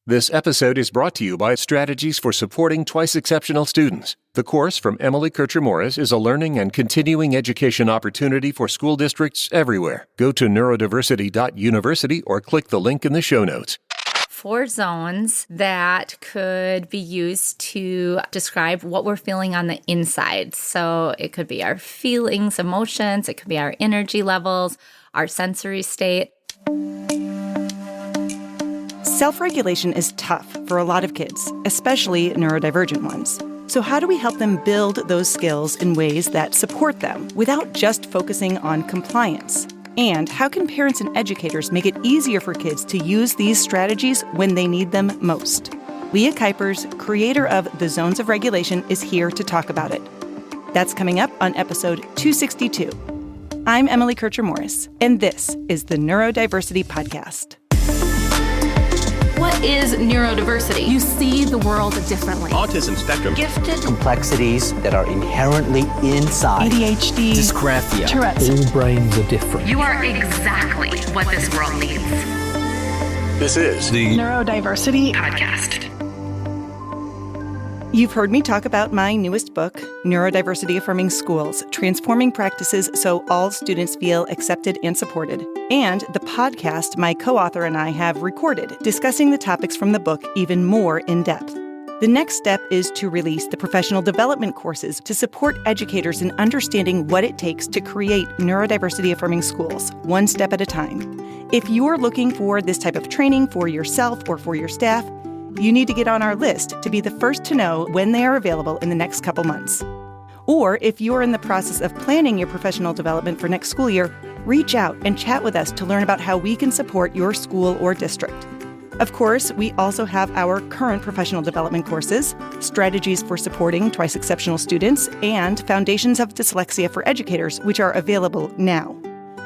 This episode is brought to you by Strategies for Supporting Twice Exceptional Students. The course from Emily Kircher-Morris is a learning and continuing education opportunity for school districts everywhere. Go to neurodiversity.university or click the link in the show notes. 4 zones that could be used to describe what we're feeling on the inside. So it could be our feelings, emotions, it could be our energy levels, our sensory state. Self-regulation is tough for a lot of kids, especially neurodivergent ones. So how do we help them build those skills in ways that support them without just focusing on compliance? And how can parents and educators make it easier for kids to use these strategies when they need them most? Leah Kuypers, creator of The Zones of Regulation, is here to talk about it. That's coming up on episode 262. I'm Emily Kircher-Morris, and this is the Neurodiversity Podcast. What is neurodiversity? You see the world differently. Autism spectrum. Gifted. Complexities that are inherently inside. ADHD. Dysgraphia. Tourette's. All brains are different. You are exactly what this world needs. This is the Neurodiversity Podcast. You've heard me talk about my newest book, Neurodiversity Affirming Schools, Transforming Practices So All Students Feel Accepted and Supported, and the podcast my co-author and I have recorded, discussing the topics from the book even more in depth. The next step is to release the professional development courses to support educators in understanding what it takes to create neurodiversity affirming schools, one step at a time. If you're looking for this type of training for yourself or for your staff, you need to get on our list to be the first to know when they are available in the next couple months. Or if you're in the process of planning your professional development for next school year, reach out and chat with us to learn about how we can support your school or district. Of course, we also have our current professional development courses, Strategies for Supporting Twice Exceptional Students, and Foundations of Dyslexia for Educators, which are available now.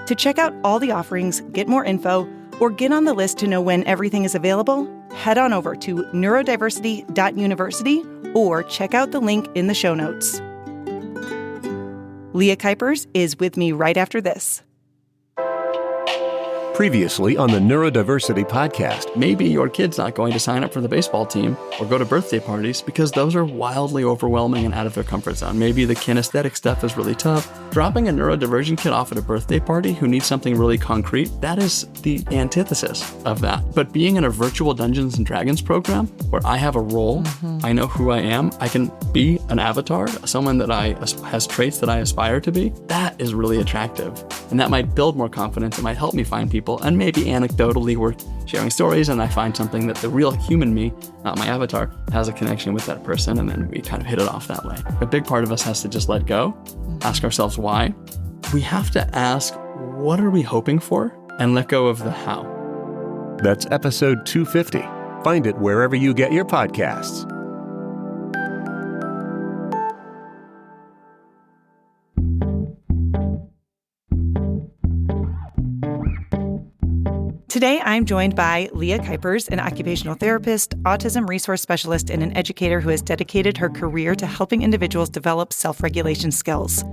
To check out all the offerings, get more info, or get on the list to know when everything is available, head on over to neurodiversity.university or check out the link in the show notes. Leah Kuypers is with me right after this. Previously on the Neurodiversity Podcast. Maybe your kid's not going to sign up for the baseball team or go to birthday parties because those are wildly overwhelming and out of their comfort zone. Maybe the kinesthetic stuff is really tough. Dropping a neurodivergent kid off at a birthday party who needs something really concrete, that is the antithesis of that. But being in a virtual Dungeons & Dragons program where I have a role, I know who I am, I can be an avatar, someone that has traits that I aspire to be, that is really attractive. And that might build more confidence. It might help me find people. And maybe anecdotally we're sharing stories and I find something that the real human me, not my avatar, has a connection with that person, and then we kind of hit it off that way. A big part of us has to just let go, ask ourselves why. We have to ask, what are we hoping for? And let go of the how. That's episode 250. Find it wherever you get your podcasts. Today, I'm joined by Leah Kuypers, an occupational therapist, autism resource specialist, and an educator who has dedicated her career to helping individuals develop self-regulation skills.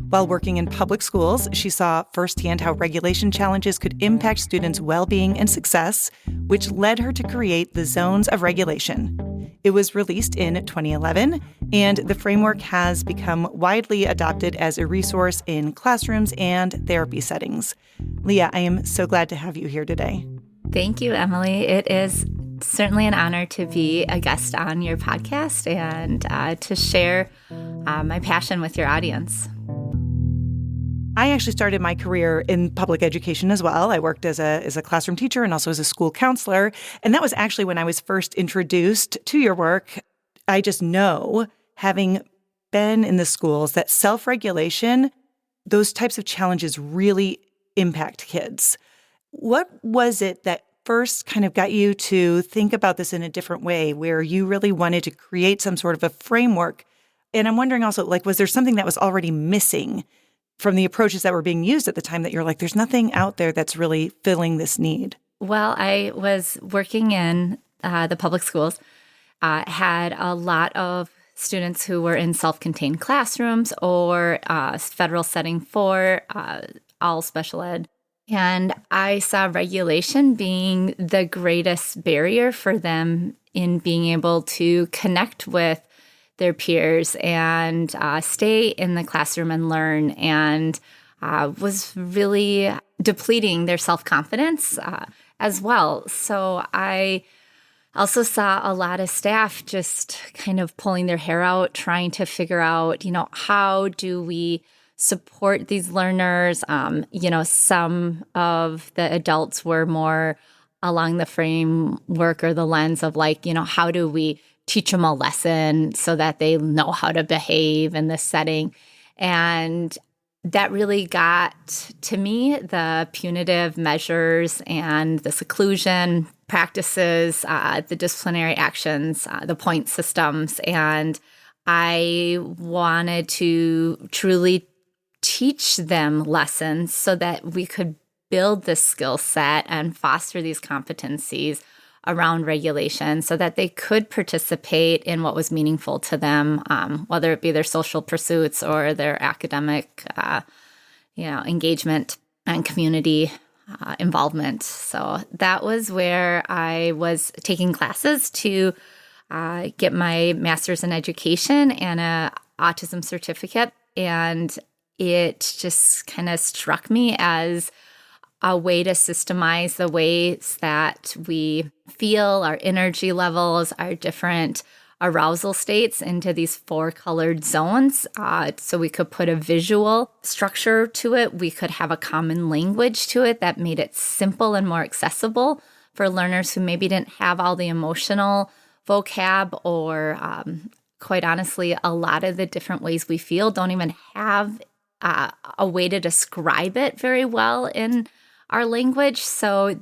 While working in public schools, she saw firsthand how regulation challenges could impact students' well-being and success, which led her to create the Zones of Regulation. It was released in 2011, and the framework has become widely adopted as a resource in classrooms and therapy settings. Leah, I am so glad to have you here today. Thank you, Emily. It is certainly an honor to be a guest on your podcast and to share my passion with your audience. I actually started my career in public education as well. I worked as a classroom teacher and also as a school counselor. And that was actually when I was first introduced to your work. I just know, having been in the schools, that self-regulation, those types of challenges really impact kids. What was it that first kind of got you to think about this in a different way, where you really wanted to create some sort of a framework? And I'm wondering also, was there something that was already missing from the approaches that were being used at the time that you're like, there's nothing out there that's really filling this need? Well, I was working in the public schools, had a lot of students who were in self-contained classrooms or federal setting for all special ed. And I saw regulation being the greatest barrier for them in being able to connect with their peers and stay in the classroom and learn, and was really depleting their self-confidence as well. So I also saw a lot of staff just kind of pulling their hair out, trying to figure out, how do we support these learners? Some of the adults were more along the framework or the lens of how do we teach them a lesson so that they know how to behave in this setting? And that really got to me the punitive measures and the seclusion practices, the disciplinary actions, the point systems. And I wanted to truly teach them lessons so that we could build this skill set and foster these competencies around regulation so that they could participate in what was meaningful to them, whether it be their social pursuits or their academic engagement and community involvement. So that was where I was taking classes to get my master's in education and an autism certificate. And it just kind of struck me as a way to systemize the ways that we feel, our energy levels, our different arousal states into these 4 colored zones. So we could put a visual structure to it. We could have a common language to it that made it simple and more accessible for learners who maybe didn't have all the emotional vocab, or quite honestly, a lot of the different ways we feel don't even have a way to describe it very well in our language. So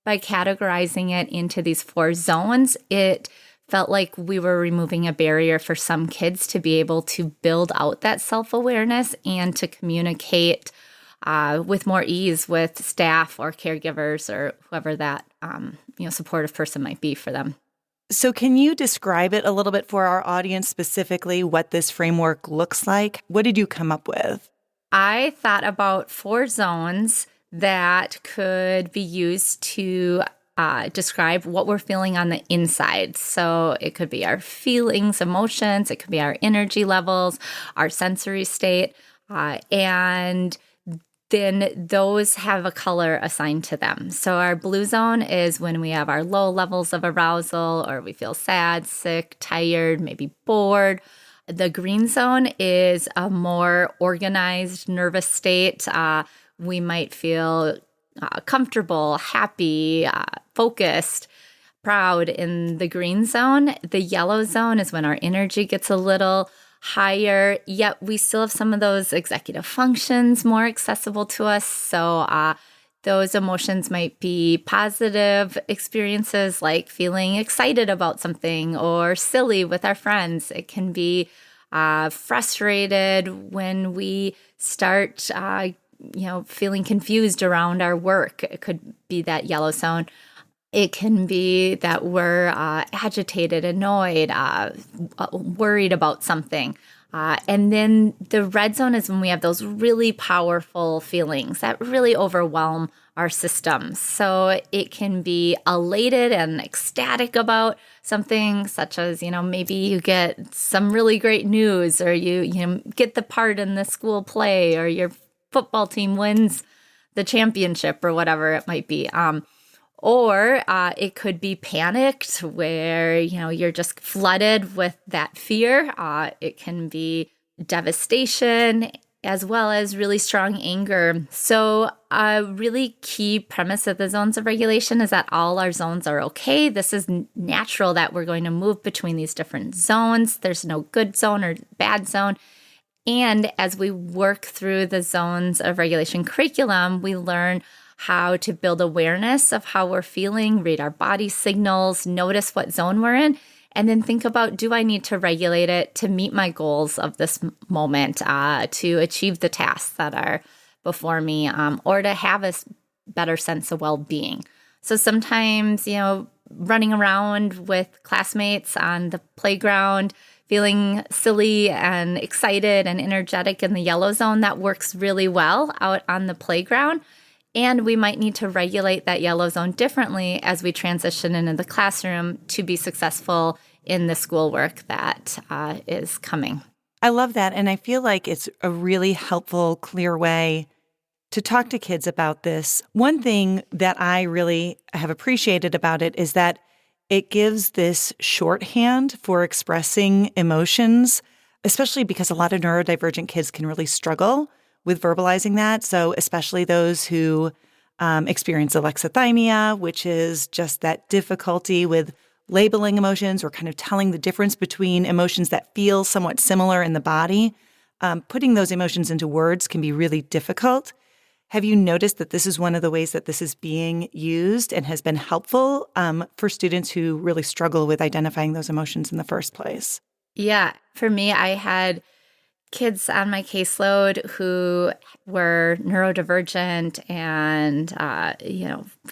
by categorizing it into these 4 zones, it felt like we were removing a barrier for some kids to be able to build out that self-awareness and to communicate with more ease with staff or caregivers or whoever that supportive person might be for them. So can you describe it a little bit for our audience, specifically what this framework looks like? What did you come up with? I thought about 4 zones that could be used to describe what we're feeling on the inside. So it could be our feelings, emotions, it could be our energy levels, our sensory state, and then those have a color assigned to them. So our blue zone is when we have our low levels of arousal, or we feel sad, sick, tired, maybe bored. The green zone is a more organized nervous state. We might feel comfortable, happy, focused, proud in the green zone. The yellow zone is when our energy gets a little higher, yet we still have some of those executive functions more accessible to us. So those emotions might be positive experiences like feeling excited about something or silly with our friends. It can be frustrated when we start feeling confused around our work. It could be that yellow zone. It can be that we're agitated, annoyed, worried about something. And then the red zone is when we have those really powerful feelings that really overwhelm our systems. So it can be elated and ecstatic about something, such as, maybe you get some really great news, or you get the part in the school play, or your football team wins the championship, or whatever it might be. Or it could be panicked, where, you're just flooded with that fear. It can be devastation, as well as really strong anger. So a really key premise of the zones of regulation is that all our zones are okay. This is natural that we're going to move between these different zones. There's no good zone or bad zone. And as we work through the zones of regulation curriculum, we learn how to build awareness of how we're feeling, read our body signals, notice what zone we're in, and then think about, do I need to regulate it to meet my goals of this moment, to achieve the tasks that are before me, or to have a better sense of well-being. So sometimes, running around with classmates on the playground, feeling silly and excited and energetic in the yellow zone, that works really well out on the playground. And we might need to regulate that yellow zone differently as we transition into the classroom to be successful in the schoolwork that is coming. I love that. And I feel like it's a really helpful, clear way to talk to kids about this. One thing that I really have appreciated about it is that it gives this shorthand for expressing emotions, especially because a lot of neurodivergent kids can really struggle with verbalizing that. So especially those who experience alexithymia, which is just that difficulty with labeling emotions or kind of telling the difference between emotions that feel somewhat similar in the body. Putting those emotions into words can be really difficult. Have you noticed that this is one of the ways that this is being used and has been helpful for students who really struggle with identifying those emotions in the first place? Yeah. For me, I had kids on my caseload who were neurodivergent and,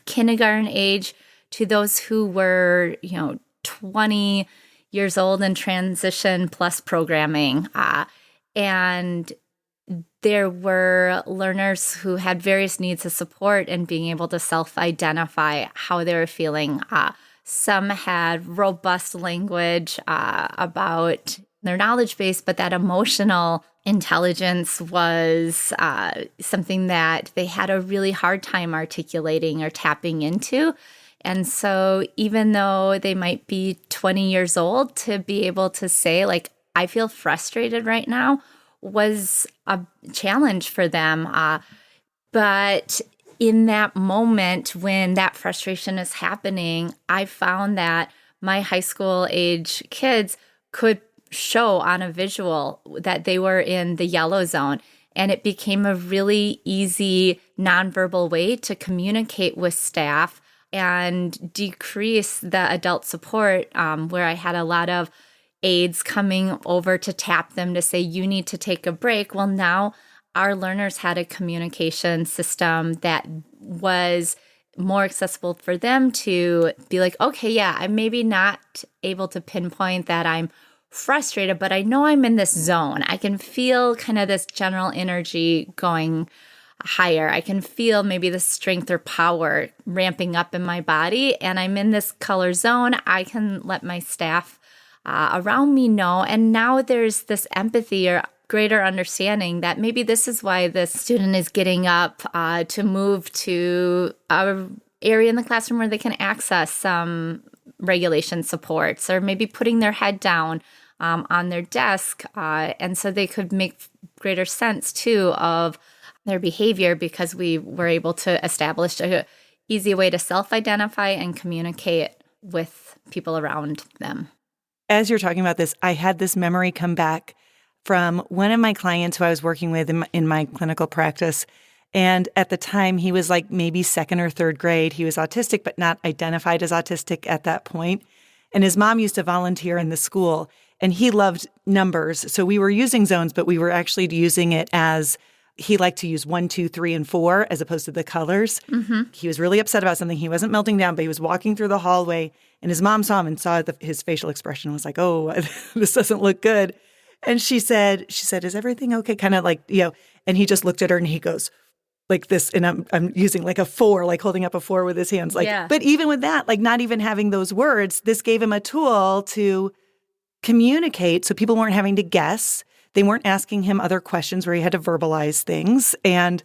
kindergarten age to those who were, 20 years old and transition plus programming. And there were learners who had various needs of support and being able to self-identify how they were feeling. Some had robust language about their knowledge base, but that emotional intelligence was something that they had a really hard time articulating or tapping into. And so even though they might be 20 years old, to be able to say, like, I feel frustrated right now was a challenge for them. But in that moment when that frustration is happening, I found that my high school age kids could show on a visual that they were in the yellow zone. And it became a really easy nonverbal way to communicate with staff and decrease the adult support, where I had a lot of aides coming over to tap them to say, you need to take a break. Well, now our learners had a communication system that was more accessible for them to be like, okay, yeah, I'm maybe not able to pinpoint that I'm frustrated, but I know I'm in this zone. I can feel kind of this general energy going higher. I can feel maybe the strength or power ramping up in my body, and I'm in this color zone. I can let my staff around me know. And now there's this empathy or greater understanding that maybe this is why this student is getting up to move to an area in the classroom where they can access some regulation supports, or maybe putting their head down on their desk. And so they could make greater sense too of their behavior, because we were able to establish an easy way to self-identify and communicate with people around them. As you're talking about this, I had this memory come back from one of my clients who I was working with in my clinical practice. And at the time, he was like maybe second or third grade. He was autistic, but not identified as autistic at that point. And his mom used to volunteer in the school, and he loved numbers. So we were using zones, but we were actually using it as he liked to use 1, 2, 3, and 4 as opposed to the colors. Mm-hmm. He was really upset about something. He wasn't melting down, but he was walking through the hallway, and his mom saw him and saw his facial expression and was like, oh, this doesn't look good. And she said, is everything okay? Kind of like, and he just looked at her and he goes like this. And I'm using like a 4, like holding up a 4 with his hands. Like, yeah. But even with that, like not even having those words, this gave him a tool to communicate. So people weren't having to guess. They weren't asking him other questions where he had to verbalize things. And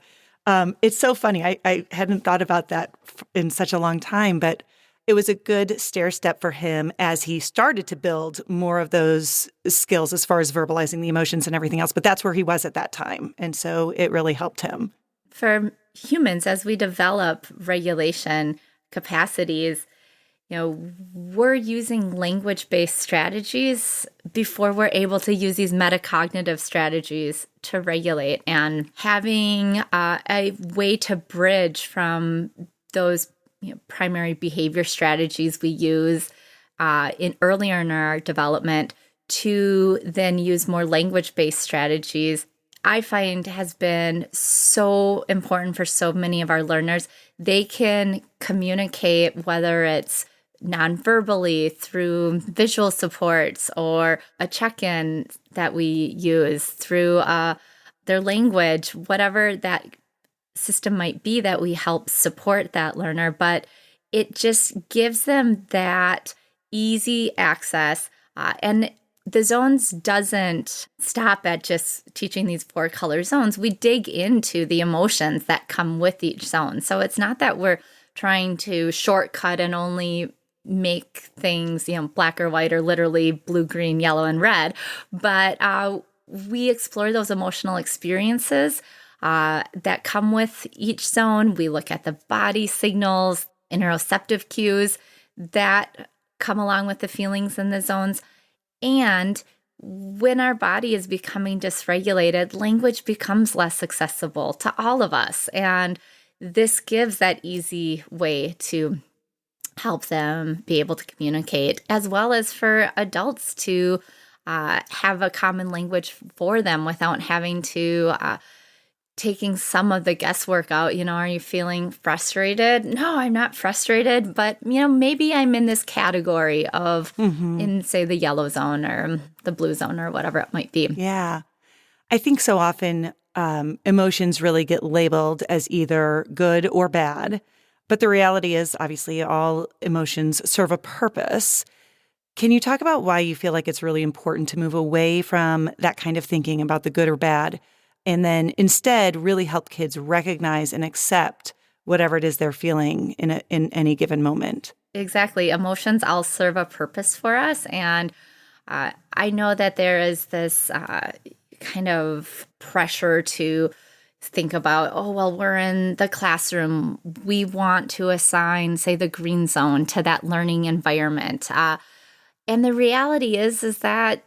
it's so funny. I hadn't thought about that in such a long time, but it was a good stair step for him as he started to build more of those skills as far as verbalizing the emotions and everything else. But that's where he was at that time. And so it really helped him. For humans, as we develop regulation capacities, we're using language-based strategies before we're able to use these metacognitive strategies to regulate, and having a way to bridge from those primary behavior strategies we use earlier in our development to then use more language-based strategies, I find has been so important for so many of our learners. They can communicate, whether it's non-verbally through visual supports or a check-in that we use through their language, whatever that system might be that we help support that learner, but it just gives them that easy access. And the zones doesn't stop at just teaching these 4 color zones. We dig into the emotions that come with each zone. So it's not that we're trying to shortcut and only make things, black or white, or literally blue, green, yellow, and red. But we explore those emotional experiences that come with each zone. We look at the body signals, interoceptive cues that come along with the feelings in the zones. And when our body is becoming dysregulated, language becomes less accessible to all of us. And this gives that easy way to help them be able to communicate, as well as for adults to have a common language for them without having to taking some of the guesswork out. Are you feeling frustrated? No, I'm not frustrated, but maybe I'm in this category of in, say, the yellow zone or the blue zone or whatever it might be. Yeah. I think so often emotions really get labeled as either good or bad, but the reality is obviously all emotions serve a purpose. Can you talk about why you feel like it's really important to move away from that kind of thinking about the good or bad, and then instead really help kids recognize and accept whatever it is they're feeling in any given moment? Exactly. Emotions all serve a purpose for us. And I know that there is this kind of pressure to think about, we're in the classroom. We want to assign, say, the green zone to that learning environment. And the reality is that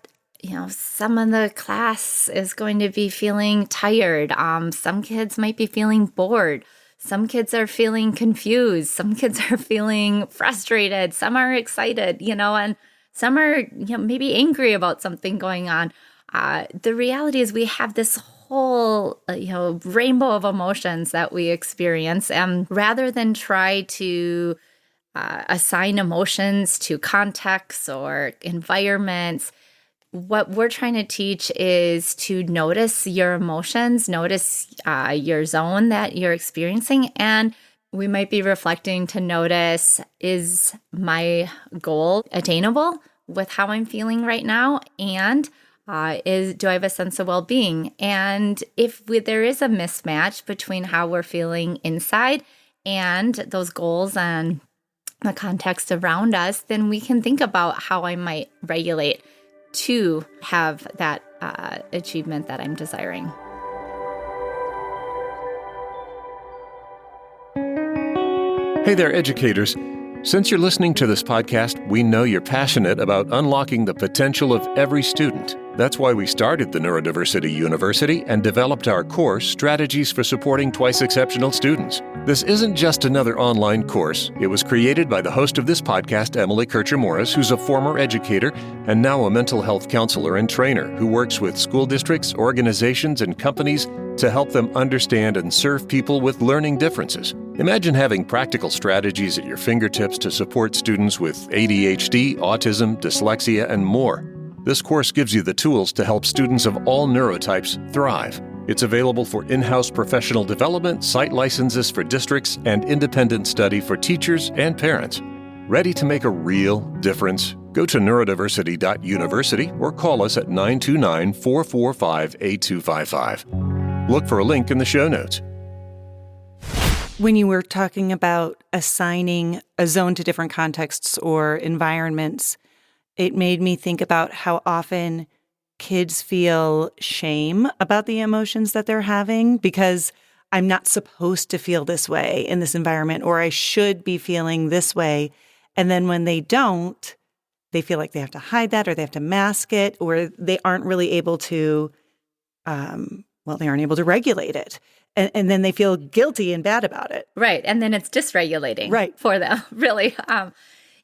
some of the class is going to be feeling tired. Some kids might be feeling bored. Some kids are feeling confused. Some kids are feeling frustrated. Some are excited, and some are maybe angry about something going on. The reality is we have this whole rainbow of emotions that we experience. And rather than try to assign emotions to contexts or environments, what we're trying to teach is to notice your emotions, notice your zone that you're experiencing, and we might be reflecting to notice, is my goal attainable with how I'm feeling right now? And do I have a sense of well-being? And if there is a mismatch between how we're feeling inside and those goals and the context around us, then we can think about how I might regulate to have that achievement that I'm desiring. Hey there, educators. Since you're listening to this podcast, we know you're passionate about unlocking the potential of every student. That's why we started the Neurodiversity University and developed our course, Strategies for Supporting Twice Exceptional Students. This isn't just another online course. It was created by the host of this podcast, Emily Kircher-Morris, who's a former educator and now a mental health counselor and trainer who works with school districts, organizations, and companies to help them understand and serve people with learning differences. Imagine having practical strategies at your fingertips to support students with ADHD, autism, dyslexia, and more. This course gives you the tools to help students of all neurotypes thrive. It's available for in-house professional development, site licenses for districts, and independent study for teachers and parents. Ready to make a real difference? Go to neurodiversity.university or call us at 929-445-8255. Look for a link in the show notes. When you were talking about assigning a zone to different contexts or environments, it made me think about how often kids feel shame about the emotions that they're having because I'm not supposed to feel this way in this environment, or I should be feeling this way. And then when they don't, they feel like they have to hide that, or they have to mask it, or they aren't really able to, they aren't able to regulate it. And then they feel guilty and bad about it. Right. And then it's dysregulating for them, really.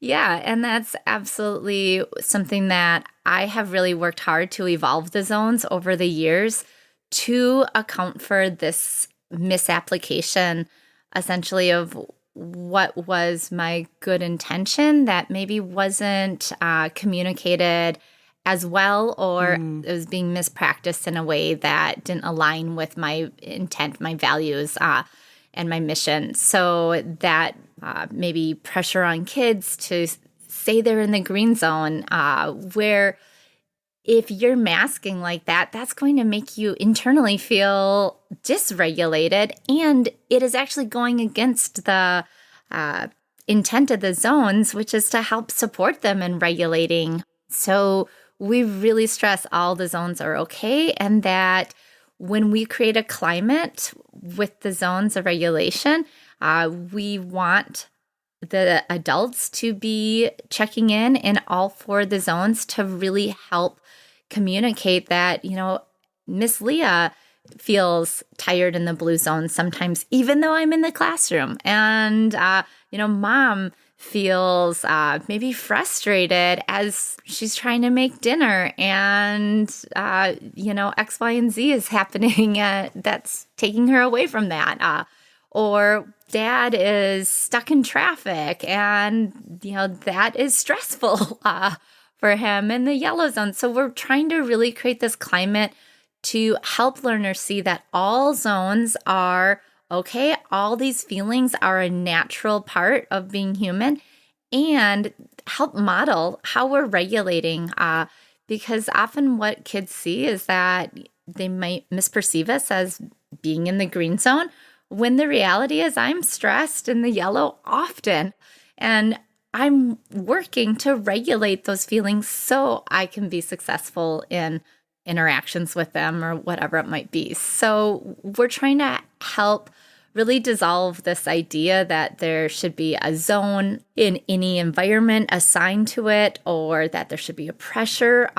Yeah, and that's absolutely something that I have really worked hard to evolve the zones over the years to account for this misapplication, essentially, of what was my good intention that maybe wasn't communicated as well, or it was being mispracticed in a way that didn't align with my intent, my values, and my mission. So that maybe pressure on kids to say they're in the green zone, where if you're masking like that, that's going to make you internally feel dysregulated, and it is actually going against the intent of the zones, which is to help support them in regulating. So we really stress all the zones are okay, and that when we create a climate with the zones of regulation, we want the adults to be checking in all four of the zones to really help communicate that, Miss Leah feels tired in the blue zone sometimes, even though I'm in the classroom. And, mom feels maybe frustrated as she's trying to make dinner, and, X, Y, and Z is happening that's taking her away from that. Or dad is stuck in traffic, and, that is stressful for him in the yellow zone. So we're trying to really create this climate to help learners see that all zones are okay. All these feelings are a natural part of being human, and help model how we're regulating. Because often what kids see is that they might misperceive us as being in the green zone, when the reality is I'm stressed in the yellow often. And I'm working to regulate those feelings so I can be successful in interactions with them or whatever it might be. So we're trying to help really dissolve this idea that there should be a zone in any environment assigned to it, or that there should be a pressure,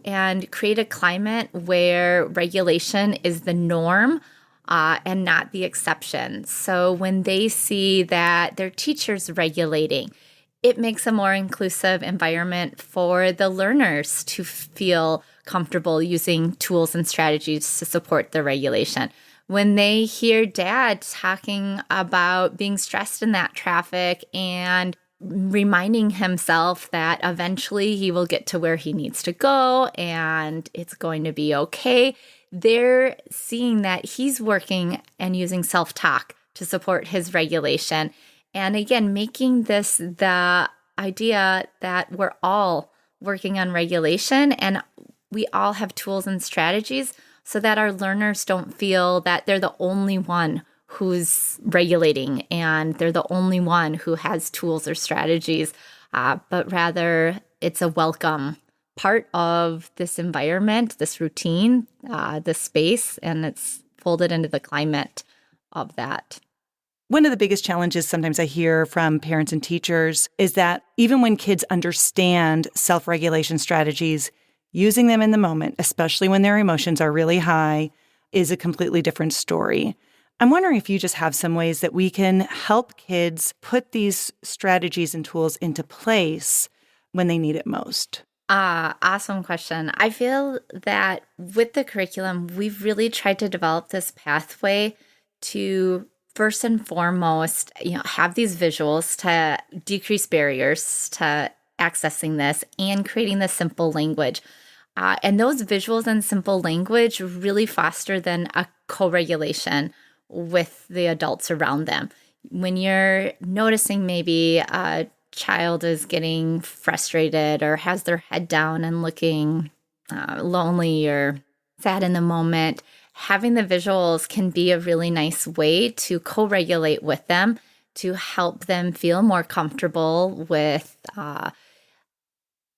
and create a climate where regulation is the norm and not the exception. So when they see that their teacher's regulating, it makes a more inclusive environment for the learners to feel comfortable using tools and strategies to support the regulation. When they hear dad talking about being stressed in that traffic and reminding himself that eventually he will get to where he needs to go and it's going to be okay, they're seeing that he's working and using self-talk to support his regulation. And again, making this the idea that we're all working on regulation and we all have tools and strategies, so that our learners don't feel that they're the only one who's regulating and they're the only one who has tools or strategies, but rather it's a welcome part of this environment, this routine, this space, and it's folded into the climate of that. One of the biggest challenges sometimes I hear from parents and teachers is that even when kids understand self-regulation strategies, using them in the moment, especially when their emotions are really high, is a completely different story. I'm wondering if you just have some ways that we can help kids put these strategies and tools into place when they need it most. Awesome question. I feel that with the curriculum, we've really tried to develop this pathway to first and foremost, have these visuals to decrease barriers to accessing this and creating the simple language. And those visuals and simple language really foster then a co-regulation with the adults around them. When you're noticing maybe a child is getting frustrated or has their head down and looking lonely or sad in the moment, having the visuals can be a really nice way to co-regulate with them, to help them feel more comfortable with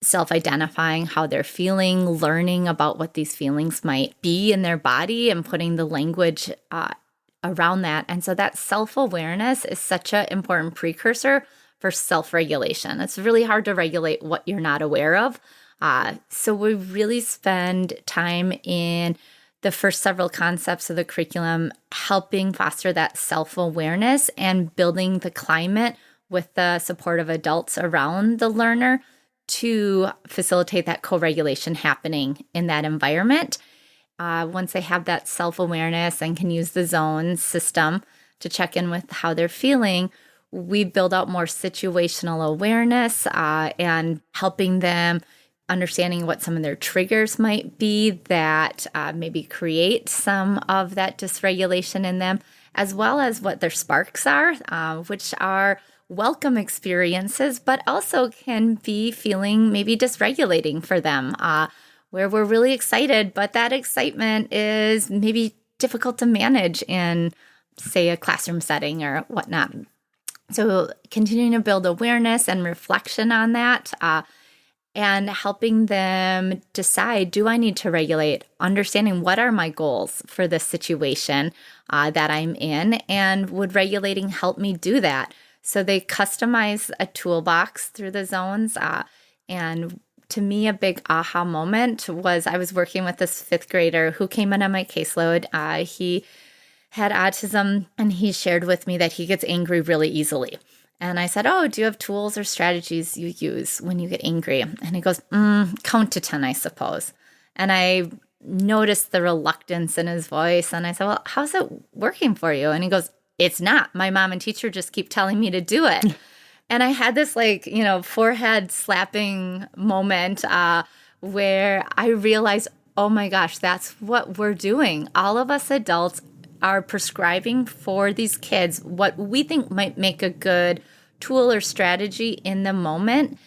self-identifying how they're feeling, learning about what these feelings might be in their body, and putting the language around that. And so that self-awareness is such an important precursor for self-regulation. It's really hard to regulate what you're not aware of. So we really spend time in the first several concepts of the curriculum helping foster that self-awareness and building the climate with the support of adults around the learner to facilitate that co-regulation happening in that environment. Once they have that self-awareness and can use the zone system to check in with how they're feeling, we build out more situational awareness and helping them understanding what some of their triggers might be that maybe create some of that dysregulation in them, as well as what their sparks are, which are welcome experiences, but also can be feeling maybe dysregulating for them, where we're really excited, but that excitement is maybe difficult to manage in, say, a classroom setting or whatnot. So continuing to build awareness and reflection on that, and helping them decide, do I need to regulate? Understanding what are my goals for this situation that I'm in, and would regulating help me do that? So they customize a toolbox through the zones. And to me, a big aha moment was I was working with this 5th grader who came in on my caseload. He had autism, and he shared with me that he gets angry really easily. And I said, oh, do you have tools or strategies you use when you get angry? And he goes, count to 10, I suppose. And I noticed the reluctance in his voice. And I said, well, how's it working for you? And he goes, it's not. My mom and teacher just keep telling me to do it. And I had this forehead slapping moment where I realized, oh my gosh, that's what we're doing. All of us adults are prescribing for these kids what we think might make a good tool or strategy in the moment.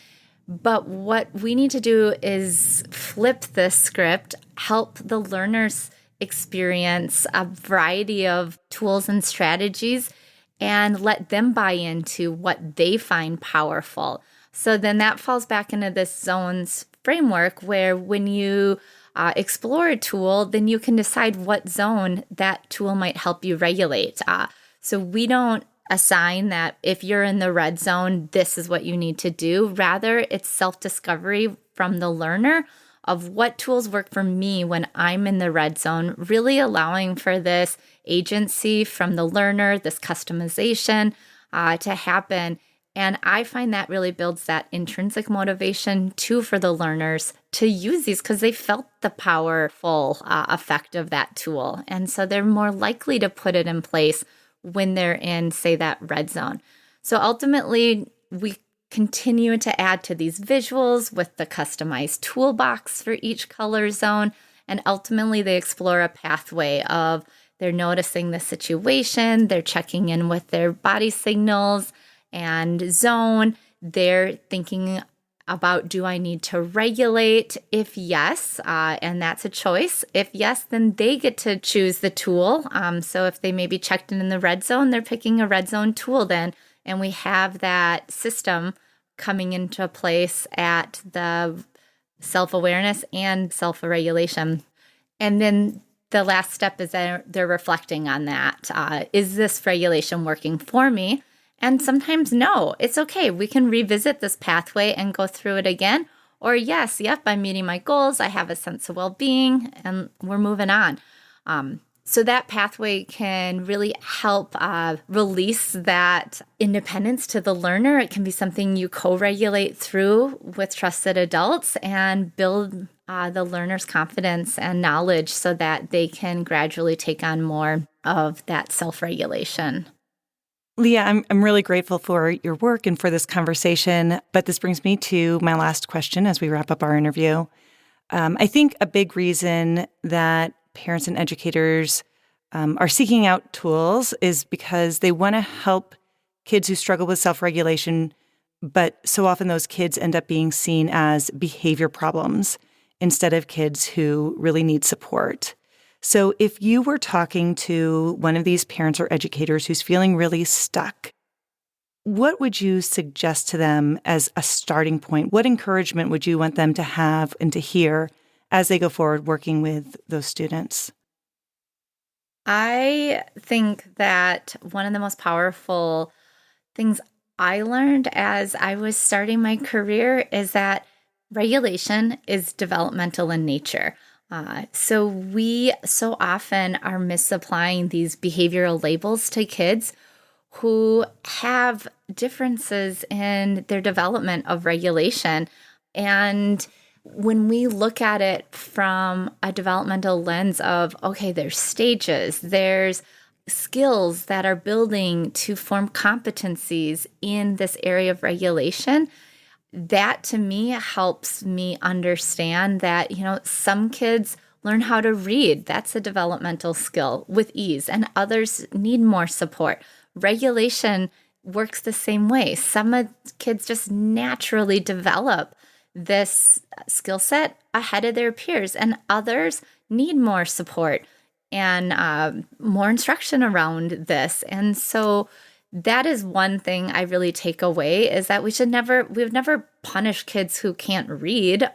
But what we need to do is flip the script, help the learners experience a variety of tools and strategies, and let them buy into what they find powerful. So then that falls back into this zones framework where when you explore a tool, then you can decide what zone that tool might help you regulate. So we don't assign that if you're in the red zone, this is what you need to do. Rather, it's self-discovery from the learner of what tools work for me when I'm in the red zone, really allowing for this agency from the learner, this customization to happen. And I find that really builds that intrinsic motivation too for the learners to use these because they felt the powerful effect of that tool. And so they're more likely to put it in place when they're in, say, that red zone. So ultimately, we continue to add to these visuals with the customized toolbox for each color zone. And ultimately, they explore a pathway of they're noticing the situation, they're checking in with their body signals and zone. They're thinking about, do I need to regulate? If yes, and that's a choice. If yes, then they get to choose the tool. So if they maybe checked in the red zone, they're picking a red zone tool then. And we have that system coming into place at the self-awareness and self-regulation. And then the last step is that they're reflecting on that. Is this regulation working for me? And sometimes, no, it's okay. We can revisit this pathway and go through it again. Or yes, yep, I'm meeting my goals. I have a sense of well-being and we're moving on. So that pathway can really help release that independence to the learner. It can be something you co-regulate through with trusted adults and build the learner's confidence and knowledge so that they can gradually take on more of that self-regulation. Leah, I'm really grateful for your work and for this conversation, but this brings me to my last question as we wrap up our interview. I think a big reason that parents and educators are seeking out tools is because they want to help kids who struggle with self-regulation, but so often those kids end up being seen as behavior problems instead of kids who really need support. So if you were talking to one of these parents or educators who's feeling really stuck, what would you suggest to them as a starting point? What encouragement would you want them to have and to hear as they go forward working with those students? I think that one of the most powerful things I learned as I was starting my career is that regulation is developmental in nature. So we so often are misapplying these behavioral labels to kids who have differences in their development of regulation. And when we look at it from a developmental lens of, okay, there's stages, there's skills that are building to form competencies in this area of regulation, that to me helps me understand that, some kids learn how to read. That's a developmental skill with ease, and others need more support. Regulation works the same way. Some kids just naturally develop this skill set ahead of their peers, and others need more support and more instruction around this. And so that is one thing I really take away, is that we've never punished kids who can't read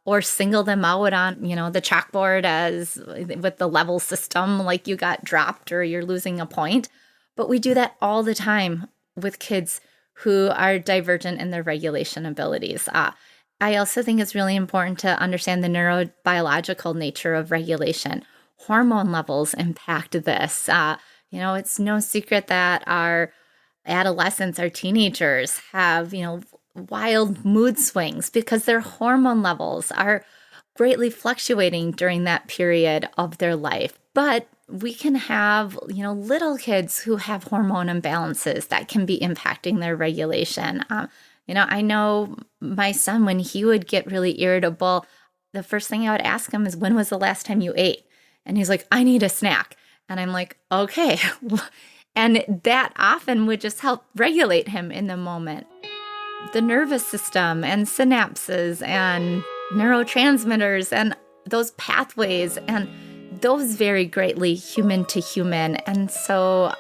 or single them out on, the chalkboard as with the level system, like you got dropped or you're losing a point. But we do that all the time with kids who are divergent in their regulation abilities. I also think it's really important to understand the neurobiological nature of regulation. Hormone levels impact this. It's no secret that our adolescents, our teenagers have, wild mood swings because their hormone levels are greatly fluctuating during that period of their life. But we can have, little kids who have hormone imbalances that can be impacting their regulation. I know my son, when he would get really irritable, the first thing I would ask him is, when was the last time you ate? And he's like, I need a snack. And I'm like, okay. And that often would just help regulate him in the moment. The nervous system and synapses and neurotransmitters and those pathways, and those vary greatly human to human. And so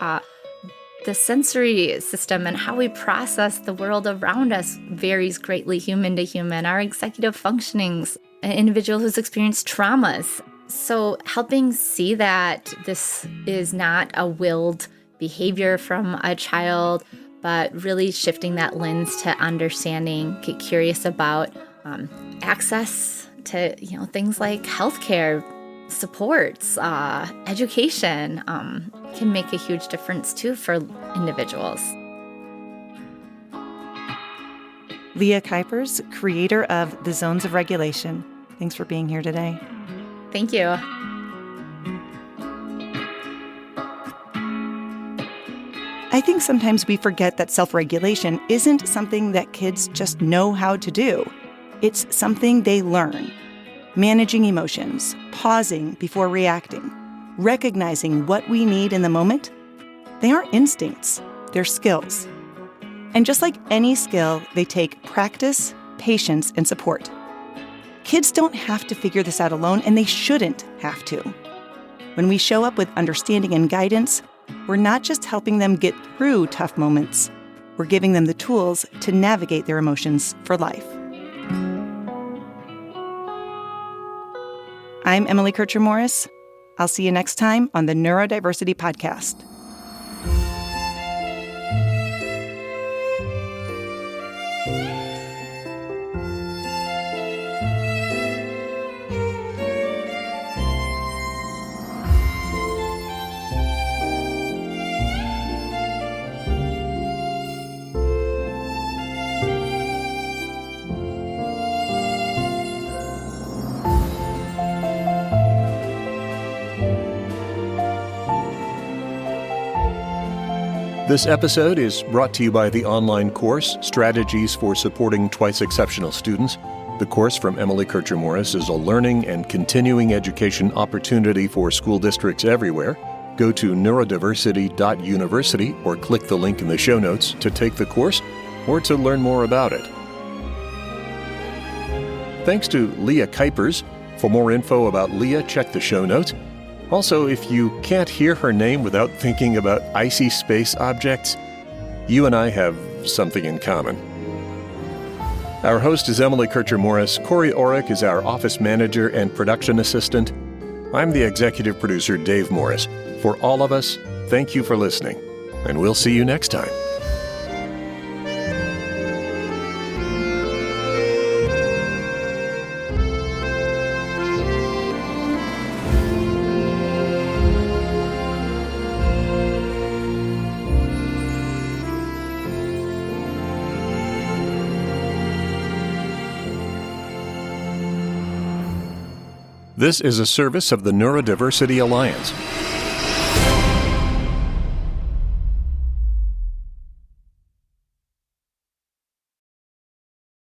the sensory system and how we process the world around us varies greatly human to human. Our executive functionings, an individual who's experienced traumas. So helping see that this is not a willed behavior from a child, but really shifting that lens to understanding, get curious about access to things like healthcare, supports, education, can make a huge difference too for individuals. Leah Kuypers, creator of The Zones of Regulation. Thanks for being here today. Thank you. I think sometimes we forget that self-regulation isn't something that kids just know how to do. It's something they learn. Managing emotions, pausing before reacting, recognizing what we need in the moment. They aren't instincts, they're skills. And just like any skill, they take practice, patience, and support. Kids don't have to figure this out alone, and they shouldn't have to. When we show up with understanding and guidance, we're not just helping them get through tough moments, we're giving them the tools to navigate their emotions for life. I'm Emily Kircher-Morris. I'll see you next time on the Neurodiversity Podcast. This episode is brought to you by the online course, Strategies for Supporting Twice Exceptional Students. The course from Emily Kircher-Morris is a learning and continuing education opportunity for school districts everywhere. Go to neurodiversity.university or click the link in the show notes to take the course or to learn more about it. Thanks to Leah Kuypers. For more info about Leah, check the show notes. Also, if you can't hear her name without thinking about icy space objects, you and I have something in common. Our host is Emily Kircher-Morris. Corey Orrick is our office manager and production assistant. I'm the executive producer, Dave Morris. For all of us, thank you for listening, and we'll see you next time. This is a service of the Neurodiversity Alliance.